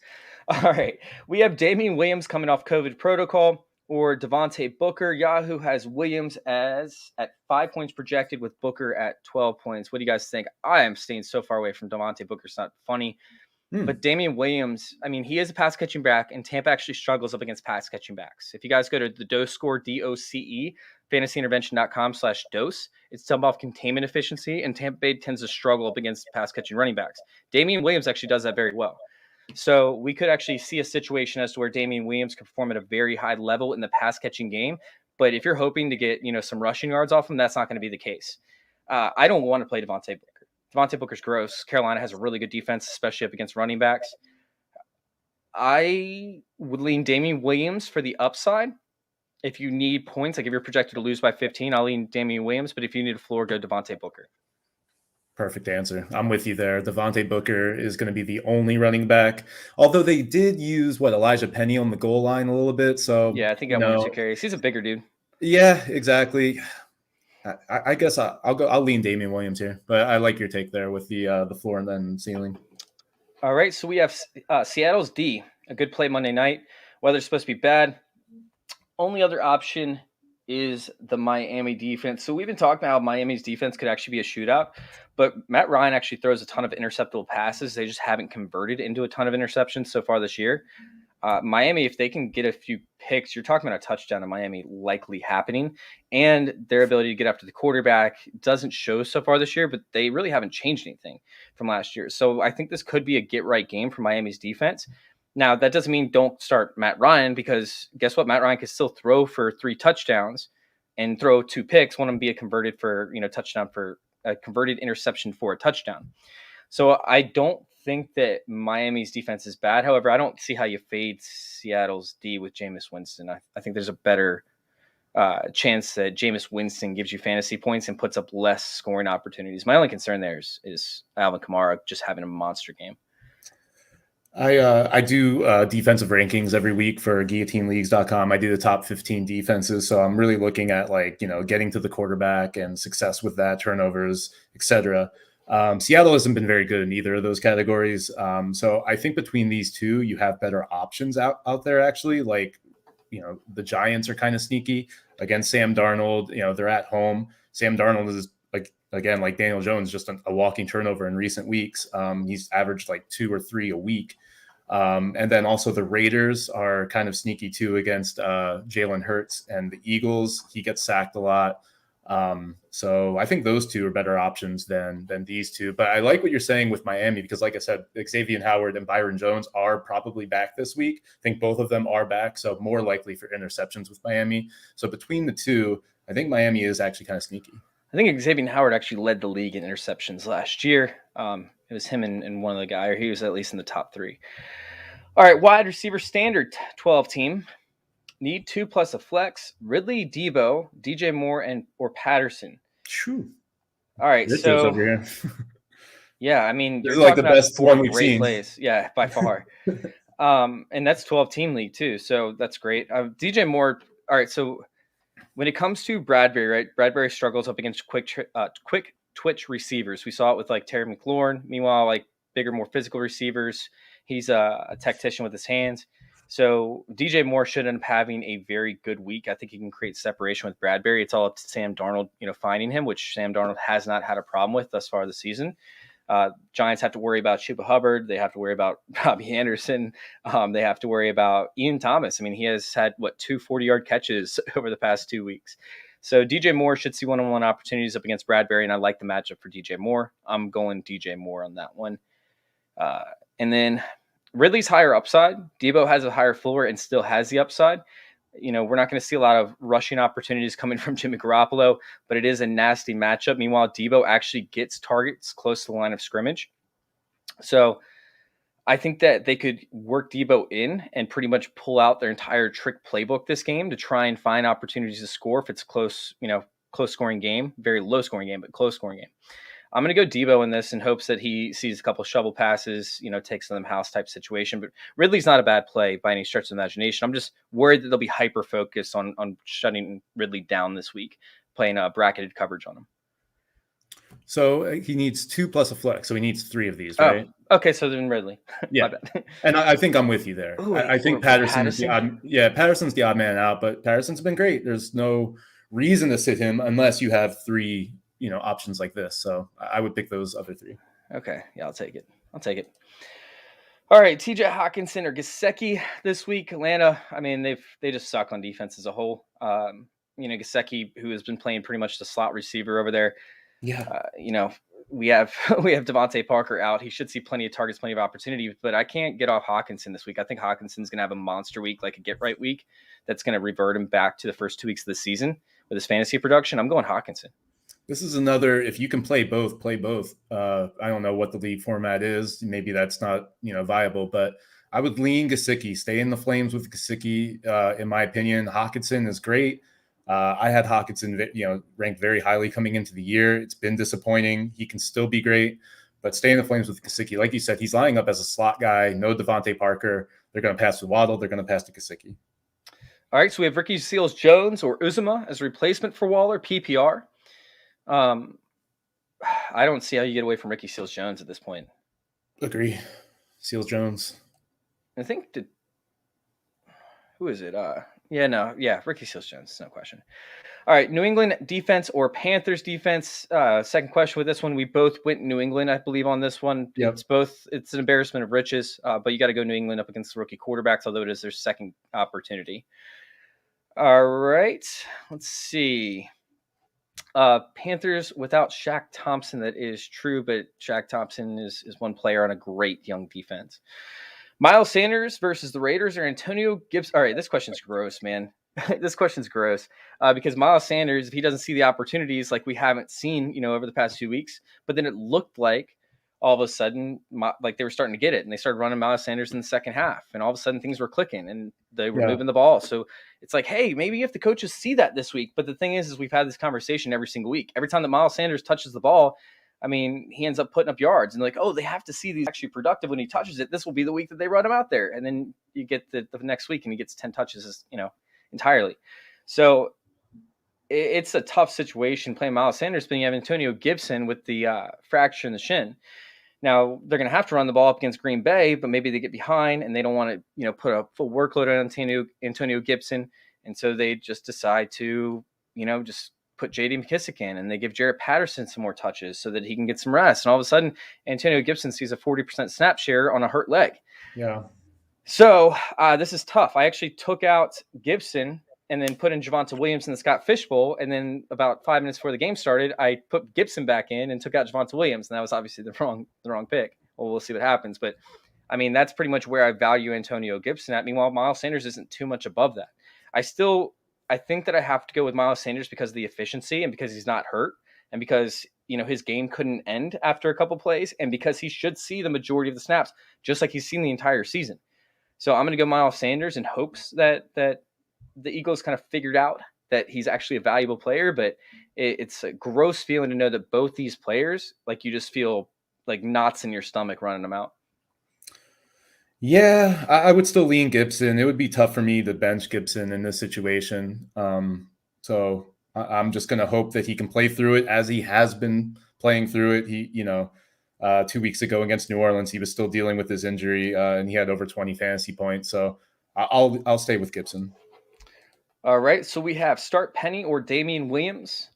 Yeah. All right, we have Damian Williams coming off COVID protocol, or Devontae Booker. Yahoo has Williams at 5 points projected, with Booker at 12 points. What do you guys think? I am staying so far away from Devontae Booker. It's not funny. But Damian Williams, I mean, he is a pass-catching back, and Tampa actually struggles up against pass-catching backs. If you guys go to the Dose Score, DOCE, fantasyintervention.com/dose, it's dump-off containment efficiency, and Tampa Bay tends to struggle up against pass-catching running backs. Damian Williams actually does that very well. So we could actually see a situation as to where Damian Williams can perform at a very high level in the pass-catching game. But if you're hoping to get some rushing yards off him, that's not going to be the case. I don't want to play Devontae Booker. Devontae Booker's gross. Carolina has a really good defense, especially up against running backs. I would lean Damian Williams for the upside. If you need points, like if you're projected to lose by 15, I'll lean Damian Williams. But if you need a floor, go Devontae Booker. Perfect answer. I'm with you there. Devontae Booker is going to be the only running back. Although they did use, Elijah Penny on the goal line a little bit. So yeah, I think I got 1 or 2 carries. He's a bigger dude. Yeah, exactly. I guess I'll lean Damian Williams here, but I like your take there with the floor and then ceiling. All right, so we have Seattle's D, a good play Monday night, Weather's supposed to be bad. Only other option is the Miami defense. So we've been talking about how Miami's defense could actually be a shootout, but Matt Ryan actually throws a ton of interceptable passes. They just haven't converted into a ton of interceptions so far this year. Miami, if they can get a few picks, you're talking about a touchdown in Miami likely happening, and their ability to get after the quarterback doesn't show so far this year, but they really haven't changed anything from last year. So I think this could be a get-right game for Miami's defense. Now, that doesn't mean don't start Matt Ryan, because guess what? Matt Ryan can still throw for 3 touchdowns and throw 2 picks. One of them be a converted for, touchdown for a converted interception for a touchdown. So I don't think that Miami's defense is bad. However, I don't see how you fade Seattle's D with Jameis Winston. I think there's a better chance that Jameis Winston gives you fantasy points and puts up less scoring opportunities. My only concern there is Alvin Kamara just having a monster game. I do defensive rankings every week for guillotineleagues.com. I do the top 15 defenses. So I'm really looking at getting to the quarterback and success with that, turnovers, etc. Seattle hasn't been very good in either of those categories. So I think between these two, you have better options out there, actually. The Giants are kind of sneaky against Sam Darnold. They're at home. Sam Darnold is, like Daniel Jones, just a walking turnover in recent weeks. He's averaged 2 or 3 a week. And then also the Raiders are kind of sneaky too against Jalen Hurts and the Eagles. He gets sacked a lot. So I think those two are better options than these two. But I like what you're saying with Miami, because like I said, Xavier Howard and Byron Jones are probably back this week. I think both of them are back, so more likely for interceptions with Miami. So between the two, I think Miami is actually kind of sneaky. I think Xavier Howard actually led the league in interceptions last year. It was him and one of the guys, or he was at least in the top 3. All right, wide receiver standard 12 team. Need 2 plus a flex. Ridley, Debo, DJ Moore, or Patterson. True. All right, so over here. Yeah, I mean, this is the best one we've seen. Plays. Yeah, by far. And that's 12-team league too, so that's great. DJ Moore. All right, so when it comes to Bradbury, right? Bradbury struggles up against quick twitch receivers. We saw it with Terry McLaurin. Meanwhile, bigger, more physical receivers, he's a tactician with his hands. So DJ Moore should end up having a very good week. I think he can create separation with Bradbury. It's all up to Sam Darnold, finding him, which Sam Darnold has not had a problem with thus far this season. Giants have to worry about Chuba Hubbard. They have to worry about Robbie Anderson. They have to worry about Ian Thomas. I mean, he has had 2 40-yard catches over the past 2 weeks. So DJ Moore should see one-on-one opportunities up against Bradbury, and I like the matchup for DJ Moore. I'm going DJ Moore on that one. And then Ridley's higher upside. Debo has a higher floor and still has the upside. We're not going to see a lot of rushing opportunities coming from Jimmy Garoppolo, but it is a nasty matchup. Meanwhile, Debo actually gets targets close to the line of scrimmage. So I think that they could work Debo in and pretty much pull out their entire trick playbook this game to try and find opportunities to score if it's close scoring game, very low scoring game, but close scoring game. I'm going to go Debo in this in hopes that he sees a couple shovel passes, takes them house type situation. But Ridley's not a bad play by any stretch of the imagination. I'm just worried that they'll be hyper focused on shutting Ridley down this week, playing bracketed coverage on him. So he needs 2 plus a flex. So he needs 3 of these, right? Oh, okay, so then Ridley. Yeah, and I think I'm with you there. Ooh, I think Patterson's the odd man out, but Patterson's been great. There's no reason to sit him unless you have 3 options like this. So I would pick those other 3. Okay. Yeah, I'll take it. All right. TJ Hawkinson or Gaseki this week. Atlanta, I mean, they just suck on defense as a whole. Gaseki, who has been playing pretty much the slot receiver over there. Yeah. We have Devontae Parker out. He should see plenty of targets, plenty of opportunities, but I can't get off Hawkinson this week. I think Hawkinson's going to have a monster week, like a get right week. That's going to revert him back to the first 2 weeks of the season with his fantasy production. I'm going Hawkinson. This is another, if you can play both, play both. I don't know what the league format is. Maybe that's not, viable, but I would lean Gaseki, stay in the flames with Gaseki. In my opinion, Hawkinson is great. I had Hawkinson, ranked very highly coming into the year. It's been disappointing. He can still be great, but stay in the flames with Gaseki. Like you said, he's lining up as a slot guy. No Devontae Parker. They're going to pass to Waddle. They're going to pass to Gaseki. All right, so we have Ricky Seals-Jones or Uzomah as a replacement for Waller, PPR. I don't see how you get away from Ricky Seals-Jones at this point. Agree. Seals-Jones. I think who is it? Ricky Seals-Jones, no question. All right, New England defense or Panthers defense? Second question with this one. We both went New England, I believe, on this one. Yep. It's an embarrassment of riches, but you got to go New England up against the rookie quarterbacks, although it is their second opportunity. All right, let's see. Panthers without Shaq Thompson, that is true, but Shaq Thompson is one player on a great young defense. Miles Sanders versus the Raiders or Antonio Gibson? All right, this question's gross, man. This question's gross because Miles Sanders, if he doesn't see the opportunities like we haven't seen, over the past 2 weeks, but then it looked like all of a sudden, like they were starting to get it, and they started running Miles Sanders in the second half, and all of a sudden things were clicking, and they were moving the ball. So it's like, hey, maybe if the coaches see that this week. But the thing is we've had this conversation every single week. Every time that Miles Sanders touches the ball, I mean, he ends up putting up yards, and like, oh, they have to see these actually productive when he touches it. This will be the week that they run him out there, and then you get the next week, and he gets 10 touches, entirely. So it's a tough situation playing Miles Sanders, but you have Antonio Gibson with the fracture in the shin. Now, they're going to have to run the ball up against Green Bay, but maybe they get behind and they don't want to, put a full workload on Antonio Gibson. And so they just decide to, just put J.D. McKissick in, and they give Jarrett Patterson some more touches so that he can get some rest. And all of a sudden, Antonio Gibson sees a 40% snap share on a hurt leg. Yeah. So this is tough. I actually took out Gibson and then put in Javonte Williams in the Scott Fishbowl. And then about 5 minutes before the game started, I put Gibson back in and took out Javonte Williams. And that was obviously the wrong pick. Well, we'll see what happens. But, I mean, that's pretty much where I value Antonio Gibson at. Meanwhile, Miles Sanders isn't too much above that. I think that I have to go with Miles Sanders because of the efficiency and because he's not hurt and because, his game couldn't end after a couple plays and because he should see the majority of the snaps, just like he's seen the entire season. So I'm going to go Miles Sanders in hopes that the Eagles kind of figured out that he's actually a valuable player, but it's a gross feeling to know that both these players, like you just feel like knots in your stomach running them out. Yeah, I would still lean Gibson. It would be tough for me to bench Gibson in this situation. So I'm just going to hope that he can play through it as he has been playing through it. He, 2 weeks ago against New Orleans, he was still dealing with his injury and he had over 20 fantasy points. So I'll stay with Gibson. All right. So we have start Penny or Damian Williams.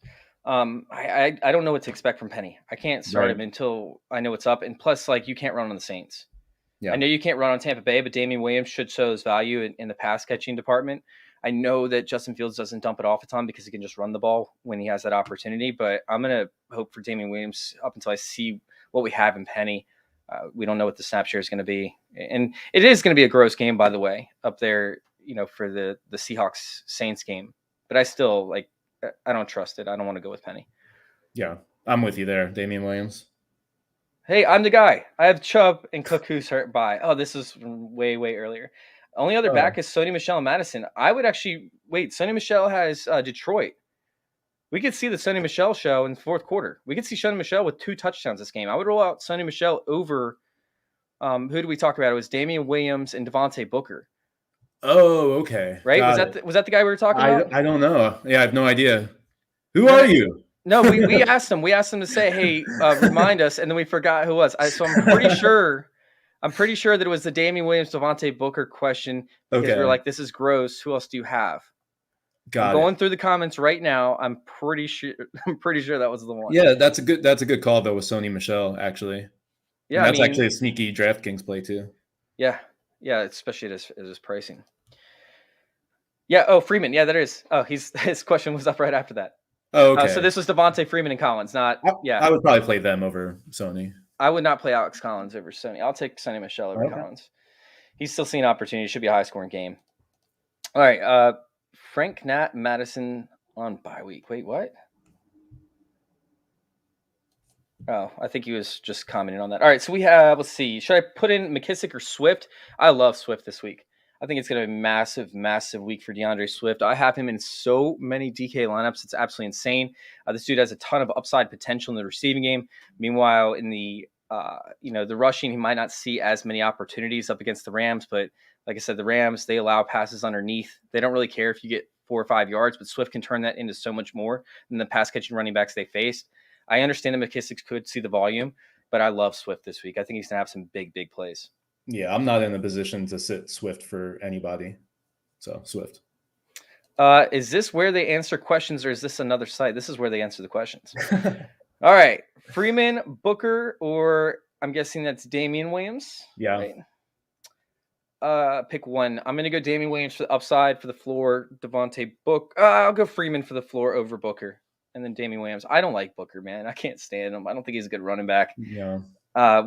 I don't know what to expect from Penny. I can't start him until I know what's up. And plus, you can't run on the Saints. Yeah. I know you can't run on Tampa Bay, but Damian Williams should show his value in the pass catching department. I know that Justin Fields doesn't dump it off a ton because he can just run the ball when he has that opportunity, but I'm going to hope for Damian Williams up until I see what we have in Penny. We don't know what the snap share is going to be. And it is going to be a gross game, by the way, up there, for the Seahawks Saints game. But I still, I don't trust it. I don't want to go with Penny. Yeah, I'm with you there, Damian Williams. Hey, I'm the guy. I have Chubb and Cook who's hurt by. Oh, this is way, way earlier. Only other back is Sony Michel and Madison. I would actually wait. Sony Michel has Detroit. We could see the Sony Michel show in the fourth quarter. We could see Sony Michel with 2 touchdowns this game. I would roll out Sony Michel over. Who did we talk about? It was Damian Williams and Devontae Booker. Oh, okay. Right? Was that the guy we were talking about? I don't know. Yeah, I have no idea. Who are you? No, we asked him. We asked him to say, "Hey, remind us," and then we forgot who it was. So I'm pretty sure. I'm pretty sure that it was the Damian Williams, Devontae Booker question because we're like, "This is gross. Who else do you have?" Going through the comments right now. I'm pretty sure that was the one. Yeah, that's a good call though with Sony Michel actually. Yeah, and that's actually a sneaky DraftKings play too. Yeah, especially at his pricing. Yeah. Oh, Freeman. Yeah, that is. Oh, his question was up right after that. Oh, okay. So this was Devontae Freeman and Collins, not I would probably play them over Sony. I would not play Alex Collins over Sony. I'll take Sony Michel over Collins. He's still seeing opportunity. It should be a high-scoring game. All right. Frank Nat Madison on bye week. Wait, what? Oh, I think he was just commenting on that. All right, so we have, let's see. Should I put in McKissick or Swift? I love Swift this week. I think it's going to be a massive, massive week for DeAndre Swift. I have him in so many DK lineups. It's absolutely insane. This dude has a ton of upside potential in the receiving game. Meanwhile, in the the rushing, he might not see as many opportunities up against the Rams. But like I said, the Rams, they allow passes underneath. They don't really care if you get 4 or 5 yards, but Swift can turn that into so much more than the pass catching running backs they faced. I understand that McKissick could see the volume, but I love Swift this week. I think he's going to have some big, big plays. Yeah, I'm not in a position to sit Swift for anybody. So Swift. Is this where they answer questions, or is this another site? This is where they answer the questions. All right. Freeman, Booker, or I'm guessing that's Damian Williams. Yeah. Right? Pick one. I'm going to go Damian Williams for the upside, for the floor. Devontae Book. I'll go Freeman for the floor over Booker. And then Damian Williams. I don't like Booker, man. I can't stand him. I don't think he's a good running back. Yeah.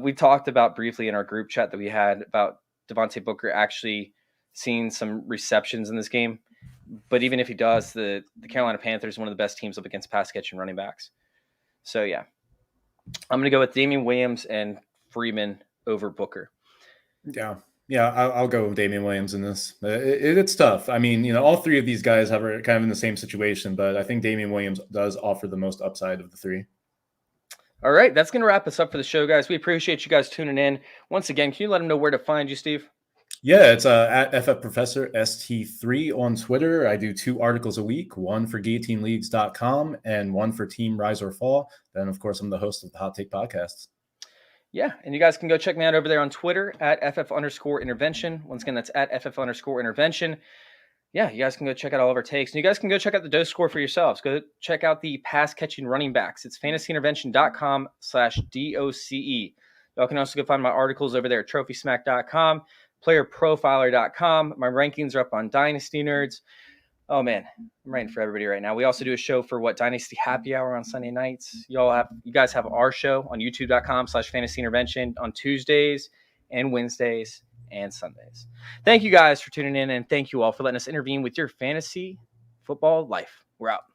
We talked about briefly in our group chat that we had about Devontae Booker actually seeing some receptions in this game. But even if he does, the Carolina Panthers are one of the best teams up against pass catching running backs. So, yeah. I'm going to go with Damian Williams and Freeman over Booker. Yeah. Yeah, I'll go with Damian Williams in this. It's tough. I mean, all three of these guys are kind of in the same situation, but I think Damian Williams does offer the most upside of the three. All right, that's going to wrap us up for the show, guys. We appreciate you guys tuning in. Once again, can you let them know where to find you, Steve? Yeah, it's at FFProfessorST3 on Twitter. I do 2 articles a week, one for GuillotineLeagues.com and one for TeamRiseorFall. Then, of course, I'm the host of the Hot Take Podcasts. Yeah, and you guys can go check me out over there on Twitter at FF_intervention. Once again, that's at FF_intervention. Yeah, you guys can go check out all of our takes. And you guys can go check out the dose score for yourselves. Go check out the pass-catching running backs. It's fantasyintervention.com/DOCE. Y'all can also go find my articles over there at trophysmack.com, playerprofiler.com. My rankings are up on Dynasty Nerds. Oh, man, I'm writing for everybody right now. We also do a show for Dynasty Happy Hour on Sunday nights. You guys have our show on youtube.com/fantasyintervention on Tuesdays and Wednesdays and Sundays. Thank you guys for tuning in, and thank you all for letting us intervene with your fantasy football life. We're out.